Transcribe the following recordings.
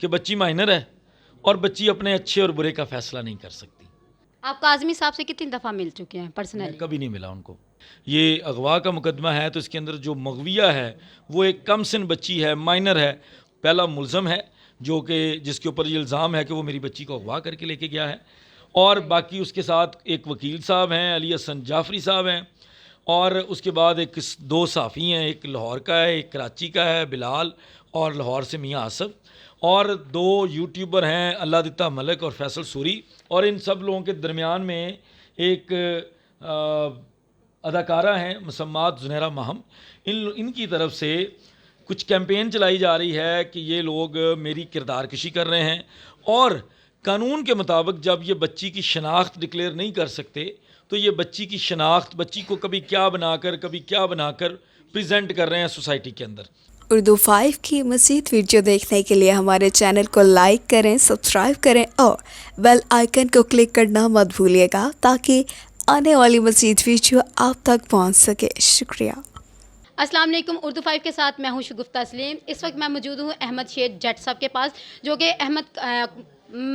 کہ بچی مائنر ہے اور بچی اپنے اچھے اور برے کا فیصلہ نہیں کر سکتی۔ آپ کاظمی صاحب سے کتنی دفعہ مل چکے ہیں میں پرسنلی؟ کبھی نہیں ملا ان کو۔ یہ اغوا کا مقدمہ ہے تو اس کے اندر جو مغویہ ہے وہ ایک کم سن بچی ہے، مائنر ہے، پہلا ملزم ہے جو کہ جس کے اوپر یہ الزام ہے کہ وہ میری بچی کو اغوا کر کے لے کے گیا ہے، اور باقی اس کے ساتھ ایک وکیل صاحب ہیں، علی حسن جعفری صاحب ہیں، اور اس کے بعد ایک دو صحافی ہیں، ایک لاہور کا ہے، ایک کراچی کا ہے بلال، اور لاہور سے میاں آصف، اور دو یوٹیوبر ہیں اللہ دتا ملک اور فیصل سوری، اور ان سب لوگوں کے درمیان میں ایک اداکارہ ہیں مسمات زنیرہ ماہم، ان کی طرف سے کچھ کیمپین چلائی جا رہی ہے کہ یہ لوگ میری کردار کشی کر رہے ہیں، اور قانون کے مطابق جب یہ بچی کی شناخت ڈکلیئر نہیں کر سکتے تو یہ بچی کی شناخت، بچی کو کبھی کیا بنا کر پریزنٹ کر رہے ہیں سوسائٹی کے اندر۔ اردو 5 کی مزید ویڈیو دیکھنے کے لیے ہمارے چینل کو لائک کریں، سبسکرائب کریں اور بیل آئیکن کو کلک کرنا مت بھولیے گا تاکہ آنے والی مزید ویڈیو آپ تک پہنچ سکے۔ شکریہ۔ السلام علیکم، اردو 5 کے ساتھ میں ہوں شگفتہ سلیم۔ اس وقت میں موجود ہوں احمد شیر جٹ صاحب کے پاس، جو کہ احمد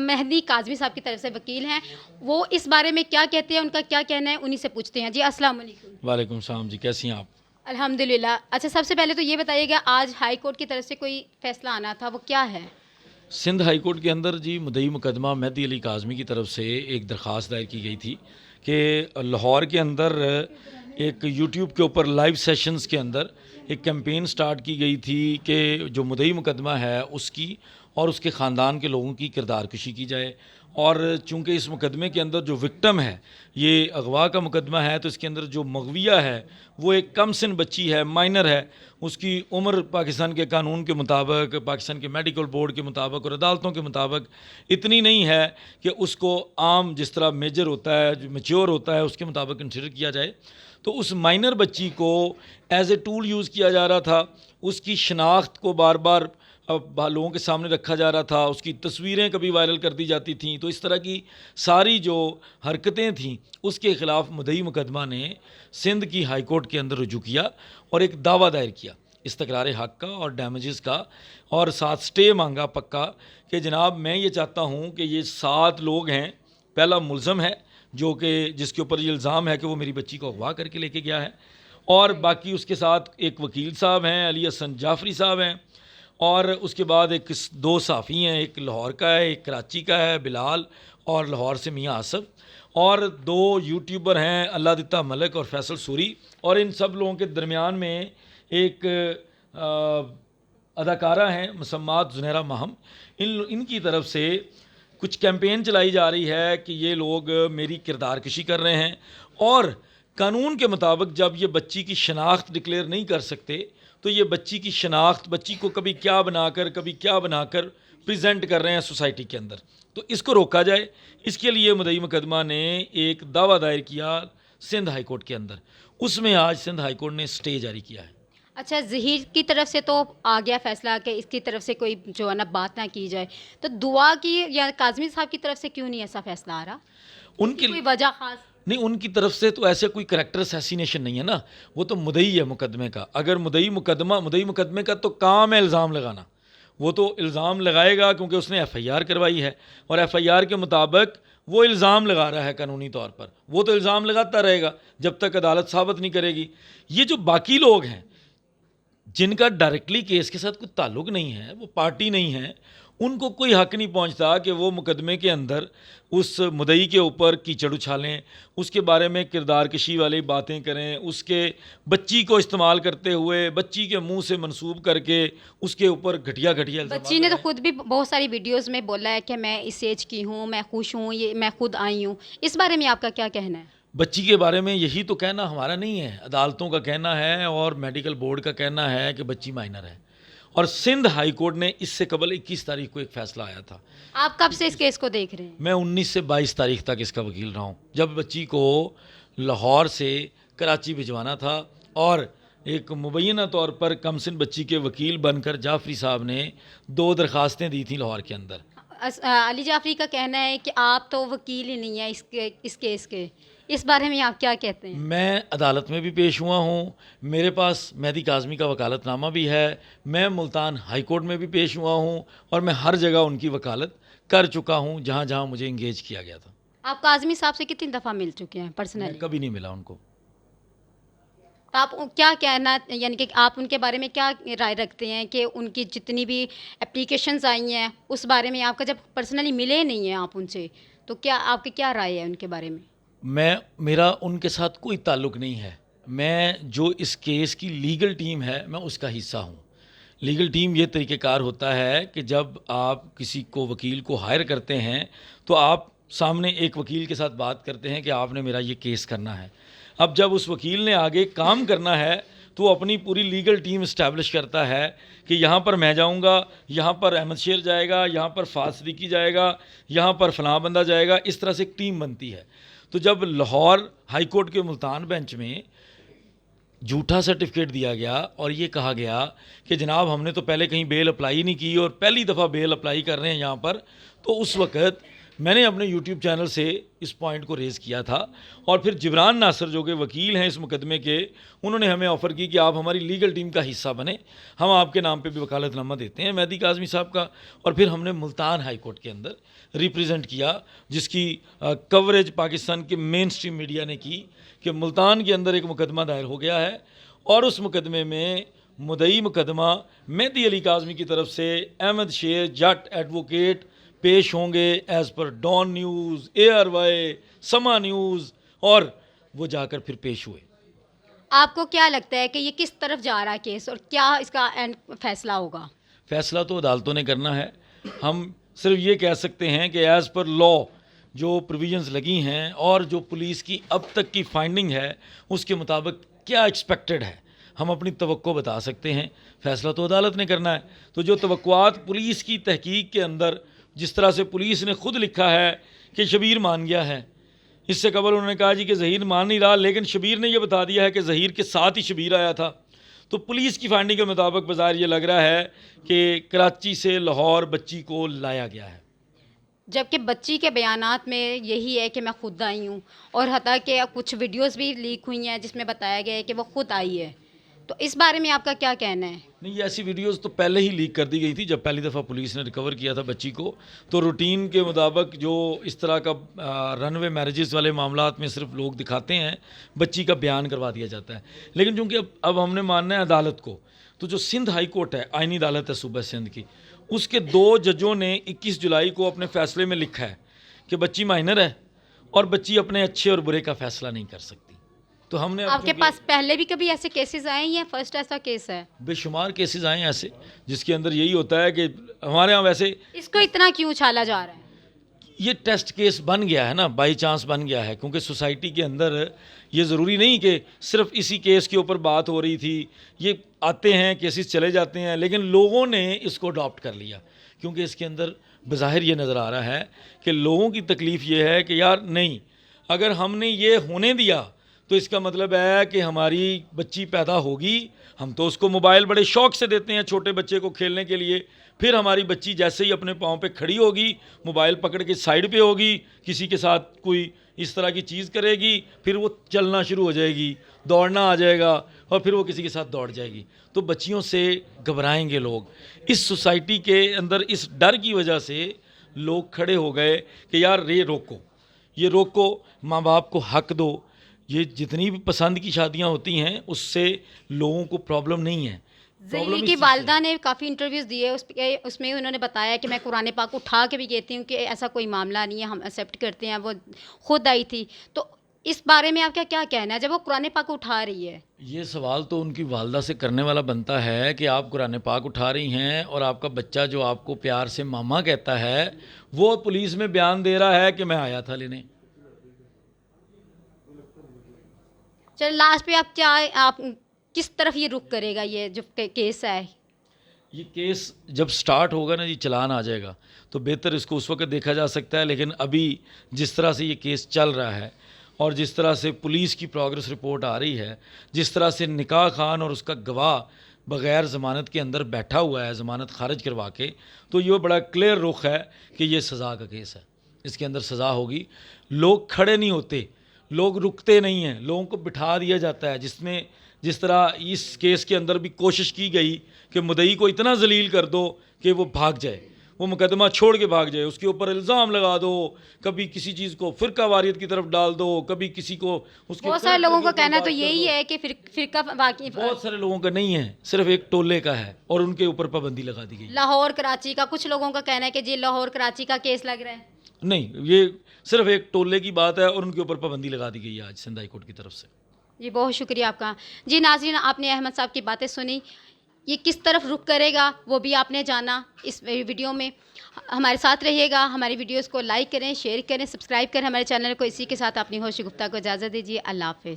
مہدی کاظمی صاحب کی طرف سے وکیل ہیں۔ وہ اس بارے میں کیا کہتے ہیں، ان کا کیا کہنا ہے، انہی سے پوچھتے ہیں۔ جی السلام علیکم۔ وعلیکم السلام جی، کیسی ہیں آپ؟ الحمدللہ۔ اچھا، سب سے پہلے تو یہ بتائیے گا، آج ہائی کورٹ کی طرف سے کوئی فیصلہ آنا تھا، وہ کیا ہے؟ سندھ ہائی کورٹ کے اندر جی مدعی مقدمہ مہدی علی کاظمی کی طرف سے ایک درخواست دائر کی گئی تھی کہ لاہور کے اندر ایک یوٹیوب کے اوپر لائیو سیشنز کے اندر ایک کیمپین سٹارٹ کی گئی تھی کہ جو مدعی مقدمہ ہے اس کی اور اس کے خاندان کے لوگوں کی کردار کشی کی جائے، اور چونکہ اس مقدمے کے اندر جو وکٹم ہے یہ اغوا کا مقدمہ ہے تو اس کے اندر جو مغویہ ہے وہ ایک کم سن بچی ہے، مائنر ہے، اس کی عمر پاکستان کے قانون کے مطابق، پاکستان کے میڈیکل بورڈ کے مطابق اور عدالتوں کے مطابق اتنی نہیں ہے کہ اس کو عام جس طرح میجر ہوتا ہے، جو میچور ہوتا ہے، اس کے مطابق کنسیڈر کیا جائے۔ تو اس مائنر بچی کو ایز اے ٹول یوز کیا جا رہا تھا، اس کی شناخت کو بار بار لوگوں کے سامنے رکھا جا رہا تھا، اس کی تصویریں کبھی وائرل کر دی جاتی تھیں، تو اس طرح کی ساری جو حرکتیں تھیں اس کے خلاف مدعی مقدمہ نے سندھ کی ہائی کورٹ کے اندر رجوع کیا اور ایک دعویٰ دائر کیا استقرار حق کا اور ڈیمیجز کا، اور ساتھ سٹے مانگا پکا کہ جناب میں یہ چاہتا ہوں کہ یہ 7 لوگ ہیں، پہلا ملزم ہے جو کہ جس کے اوپر یہ الزام ہے کہ وہ میری بچی کو اغوا کر کے لے کے گیا ہے، اور باقی اس کے ساتھ ایک وکیل صاحب ہیں، علی حسن جعفری صاحب ہیں، اور اس کے بعد ایک دو صحافی ہیں، ایک لاہور کا ہے، ایک کراچی کا ہے بلال، اور لاہور سے میاں آصف، اور دو یوٹیوبر ہیں اللہ دتا ملک اور فیصل سوری، اور ان سب لوگوں کے درمیان میں ایک اداکارہ ہیں مسمات زنیرہ ماہم، ان کی طرف سے کچھ کیمپین چلائی جا رہی ہے کہ یہ لوگ میری کردار کشی کر رہے ہیں، اور قانون کے مطابق جب یہ بچی کی شناخت ڈکلیئر نہیں کر سکتے تو یہ بچی کی شناخت، بچی کو کبھی کیا بنا کر پریزنٹ کر رہے ہیں سوسائٹی کے اندر، تو اس کو روکا جائے۔ اس کے لیے مدعی مقدمہ نے ایک دعویٰ دائر کیا سندھ ہائی کورٹ کے اندر، اس میں آج سندھ ہائی کورٹ نے سٹے جاری کیا ہے۔ اچھا، ظہیر کی طرف سے تو آ گیا فیصلہ کہ اس کی طرف سے کوئی جو ہے نا بات نہ کی جائے، تو دعا کی یا کاظمی صاحب کی طرف سے کیوں نہیں ایسا فیصلہ آ رہا؟ ان کی کوئی وجہ خاص نہیں، ان کی طرف سے تو ایسے کوئی کریکٹر اسیسینیشن نہیں ہے نا، وہ تو مدعی ہے مقدمے کا۔ اگر مدعی مقدمے کا تو کام ہے الزام لگانا، وہ تو الزام لگائے گا کیونکہ اس نے ایف آئی آر کروائی ہے، اور ایف آئی آر کے مطابق وہ الزام لگا رہا ہے قانونی طور پر، وہ تو الزام لگاتا رہے گا جب تک عدالت ثابت نہیں کرے گی۔ یہ جو باقی لوگ ہیں جن کا ڈائریکٹلی کیس کے ساتھ کوئی تعلق نہیں ہے، وہ پارٹی نہیں ہے، ان کو کوئی حق نہیں پہنچتا کہ وہ مقدمے کے اندر اس مدعی کے اوپر کیچڑ اچھالیں، اس کے بارے میں کردار کشی والی باتیں کریں، اس کے بچی کو استعمال کرتے ہوئے بچی کے منہ سے منسوب کر کے اس کے اوپر گھٹیا الزامات بچی نے تو لگائیں۔ خود بھی بہت ساری ویڈیوز میں بولا ہے کہ میں اس ایج کی ہوں، میں خوش ہوں، یہ میں خود آئی ہوں، اس بارے میں آپ کا کیا کہنا ہے؟ بچی کے بارے میں یہی تو کہنا ہمارا نہیں ہے، عدالتوں کا کہنا ہے اور میڈیکل بورڈ کا کہنا ہے کہ بچی مائنر ہے، اور سندھ ہائی کورٹ نے اس سے قبل 21 تاریخ کو ایک فیصلہ آیا تھا۔ آپ کب سے اس کیس کو دیکھ رہے ہیں؟ میں 19 سے 22 تاریخ تک اس کا وکیل رہا ہوں، جب بچی کو لاہور سے کراچی بھجوانا تھا، اور ایک مبینہ طور پر کم سن بچی کے وکیل بن کر جعفری صاحب نے 2 درخواستیں دی تھیں لاہور کے اندر۔ علی جعفری کا کہنا ہے کہ آپ تو وکیل ہی نہیں ہیں اس کیس کے۔ اس بارے میں آپ کیا کہتے ہیں؟ میں عدالت میں بھی پیش ہوا ہوں، میرے پاس مہدی کاظمی کا وکالت نامہ بھی ہے، میں ملتان ہائی کورٹ میں بھی پیش ہوا ہوں، اور میں ہر جگہ ان کی وکالت کر چکا ہوں جہاں جہاں مجھے انگیج کیا گیا تھا۔ آپ کاظمی صاحب سے کتنی دفعہ مل چکے ہیں میں پرسنلی؟ کبھی نہیں ملا ان کو۔ آپ کیا کہنا، یعنی کہ آپ ان کے بارے میں کیا رائے رکھتے ہیں کہ ان کی جتنی بھی اپلیکیشنز آئی ہیں اس بارے میں آپ کا جب پرسنلی ملے نہیں ہیں آپ ان سے، تو کیا آپ کی کیا رائے ہے ان کے بارے میں؟ میرا ان کے ساتھ کوئی تعلق نہیں ہے، میں جو اس کیس کی لیگل ٹیم ہے میں اس کا حصہ ہوں۔ لیگل ٹیم یہ طریقہ کار ہوتا ہے کہ جب آپ کسی کو وکیل کو ہائر کرتے ہیں تو آپ سامنے ایک وکیل کے ساتھ بات کرتے ہیں کہ آپ نے میرا یہ کیس کرنا ہے۔ اب جب اس وکیل نے آگے کام کرنا ہے تو وہ اپنی پوری لیگل ٹیم اسٹیبلش کرتا ہے کہ یہاں پر میں جاؤں گا، یہاں پر احمد شیر جائے گا، یہاں پر فاضل صدیقی جائے گا، یہاں پر فلاں بندہ جائے گا، اس طرح سے ایک ٹیم بنتی ہے۔ تو جب لاہور ہائی کورٹ کے ملتان بینچ میں جھوٹا سرٹیفکیٹ دیا گیا اور یہ کہا گیا کہ جناب ہم نے تو پہلے کہیں بیل اپلائی نہیں کی اور پہلی دفعہ بیل اپلائی کر رہے ہیں یہاں پر، تو اس وقت میں نے اپنے یوٹیوب چینل سے اس پوائنٹ کو ریز کیا تھا، اور پھر جبران ناصر جو کہ وکیل ہیں اس مقدمے کے، انہوں نے ہمیں آفر کی کہ آپ ہماری لیگل ٹیم کا حصہ بنیں، ہم آپ کے نام پہ بھی وکالت نامہ دیتے ہیں مہدی کاظمی صاحب کا، اور پھر ہم نے ملتان ہائی کورٹ کے اندر ریپریزنٹ کیا، جس کی کوریج پاکستان کے مین سٹریم میڈیا نے کی کہ ملتان کے اندر ایک مقدمہ دائر ہو گیا ہے، اور اس مقدمے میں مدعی مقدمہ مہدی علی کاظمی کی طرف سے احمد شیر جٹ ایڈوکیٹ پیش ہوں گے ایز پر Dawn news, ARY, Samaa news, اور وہ جا کر پھر پیش ہوئے۔ آپ کو کیا لگتا ہے کہ یہ کس طرف جا رہا ہے کیس، اور کیا اس کا اینڈ فیصلہ ہوگا؟ فیصلہ تو عدالتوں نے کرنا ہے، ہم صرف یہ کہہ سکتے ہیں کہ ایز پر لا جو پروویژنز لگی ہیں اور جو پولیس کی اب تک کی فائنڈنگ ہے اس کے مطابق کیا ایکسپیکٹڈ ہے، ہم اپنی توقع بتا سکتے ہیں، فیصلہ تو عدالت نے کرنا ہے۔ تو جو توقعات پولیس کی تحقیق کے اندر، جس طرح سے پولیس نے خود لکھا ہے کہ شبیر مان گیا ہے، اس سے قبل انہوں نے کہا جی کہ ظہیر مان نہیں رہا، لیکن شبیر نے یہ بتا دیا ہے کہ ظہیر کے ساتھ ہی شبیر آیا تھا، تو پولیس کی فائنڈنگ کے مطابق بظاہر یہ لگ رہا ہے کہ کراچی سے لاہور بچی کو لایا گیا ہے۔ جبکہ بچی کے بیانات میں یہی ہے کہ میں خود آئی ہوں، اور حتیٰ کہ کچھ ویڈیوز بھی لیک ہوئی ہیں جس میں بتایا گیا ہے کہ وہ خود آئی ہے، تو اس بارے میں آپ کا کیا کہنا ہے؟ نہیں، یہ ایسی ویڈیوز تو پہلے ہی لیک کر دی گئی تھی جب پہلی دفعہ پولیس نے ریکور کیا تھا بچی کو، تو روٹین کے مطابق جو اس طرح کا رن وے میرجز والے معاملات میں صرف لوگ دکھاتے ہیں، بچی کا بیان کروا دیا جاتا ہے، لیکن چونکہ اب ہم نے ماننا ہے عدالت کو، تو جو سندھ ہائی کورٹ ہے، آئینی عدالت ہے صوبہ سندھ کی، اس کے 2 ججوں نے 21 جولائی کو اپنے فیصلے میں لکھا ہے کہ بچی مائنر ہے اور بچی اپنے اچھے اور برے کا فیصلہ نہیں کر سکتی۔ تو ہم نے آپ کے پاس پہلے بھی کبھی ایسے کیسز آئے ہیں یا فرسٹ ایسا کیس ہے؟ بے شمار کیسز آئے ہیں ایسے جس کے اندر یہی ہوتا ہے کہ ہمارے ہاں ویسے اس کو اتنا کیوں اچھالا جا رہا ہے؟ یہ ٹیسٹ کیس بن گیا ہے نا، بائی چانس بن گیا ہے، کیونکہ سوسائٹی کے اندر یہ ضروری نہیں کہ صرف اسی کیس کے اوپر بات ہو رہی تھی، یہ آتے ہیں کیسز چلے جاتے ہیں، لیکن لوگوں نے اس کو اڈاپٹ کر لیا، کیونکہ اس کے اندر بظاہر یہ نظر آ رہا ہے کہ لوگوں کی تکلیف یہ ہے کہ یار نہیں، اگر ہم نے یہ ہونے دیا تو اس کا مطلب ہے کہ ہماری بچی پیدا ہوگی، ہم تو اس کو موبائل بڑے شوق سے دیتے ہیں چھوٹے بچے کو کھیلنے کے لیے، پھر ہماری بچی جیسے ہی اپنے پاؤں پہ کھڑی ہوگی، موبائل پکڑ کے سائیڈ پہ ہوگی، کسی کے ساتھ کوئی اس طرح کی چیز کرے گی، پھر وہ چلنا شروع ہو جائے گی، دوڑنا آ جائے گا، اور پھر وہ کسی کے ساتھ دوڑ جائے گی، تو بچیوں سے گھبرائیں گے لوگ۔ اس سوسائٹی کے اندر اس ڈر کی وجہ سے لوگ کھڑے ہو گئے کہ یار یہ روکو، ماں باپ کو حق دو، یہ جتنی بھی پسند کی شادیاں ہوتی ہیں اس سے لوگوں کو پرابلم نہیں ہے۔ ظہیر کی والدہ نے کافی انٹرویوز دیے، اس میں انہوں نے بتایا کہ میں قرآن پاک اٹھا کے بھی کہتی ہوں کہ ایسا کوئی معاملہ نہیں ہے، ہم ایکسیپٹ کرتے ہیں، وہ خود آئی تھی، تو اس بارے میں آپ کا کیا کہنا ہے جب وہ قرآن پاک اٹھا رہی ہے؟ یہ سوال تو ان کی والدہ سے کرنے والا بنتا ہے کہ آپ قرآن پاک اٹھا رہی ہیں اور آپ کا بچہ جو آپ کو پیار سے ماما کہتا ہے وہ پولیس میں بیان دے رہا ہے کہ میں آیا تھا لینے۔ چلو لاسٹ پہ آپ کس طرف یہ رخ کرے گا یہ جو کیس ہے؟ یہ کیس جب سٹارٹ ہوگا نا جی، چلان آ جائے گا تو بہتر اس کو اس وقت دیکھا جا سکتا ہے، لیکن ابھی جس طرح سے یہ کیس چل رہا ہے اور جس طرح سے پولیس کی پروگریس رپورٹ آ رہی ہے، جس طرح سے نکاح خان اور اس کا گواہ بغیر ضمانت کے اندر بیٹھا ہوا ہے ضمانت خارج کروا کے، تو یہ بڑا کلیئر رخ ہے کہ یہ سزا کا کیس ہے، اس کے اندر سزا ہوگی۔ لوگ کھڑے نہیں ہوتے، لوگ رکتے نہیں ہیں, لوگوں کو بٹھا دیا جاتا ہے, جس طرح اس کیس کے اندر بھی کوشش کی گئی کہ مدعی کو اتنا ذلیل کر دو کہ وہ بھاگ جائے, وہ مقدمہ چھوڑ کے بھاگ جائے, اس کے اوپر الزام لگا دو, کبھی کسی چیز کو فرقہ واریت کی طرف ڈال دو, کبھی کسی کو اس کے بہت سارے لوگوں کا اوپر کہنا بات تو کر یہی دو. ہے کہ فرقہ واقعی بہت سارے لوگوں کا نہیں ہے, صرف ایک ٹولے کا ہے اور ان کے اوپر پابندی لگا دی گئی. لاہور کراچی کا, کچھ لوگوں کا کہنا ہے کہ جی لاہور کراچی کا کیس لگ رہا ہے. نہیں, یہ صرف ایک ٹولے کی بات ہے اور ان کے اوپر پابندی لگا دی گئی ہے آج سندھ ہائی کورٹ کی طرف سے. جی بہت شکریہ آپ کا. جی ناظرین, آپ نے احمد صاحب کی باتیں سنی, یہ کس طرف رخ کرے گا وہ بھی آپ نے جانا. اس ویڈیو میں ہمارے ساتھ رہیے گا, ہماری ویڈیوز کو لائک کریں, شیئر کریں, سبسکرائب کریں ہمارے چینل کو. اسی کے ساتھ اپنی ہوش گفتہ کو اجازت دیجیے. اللہ حافظ.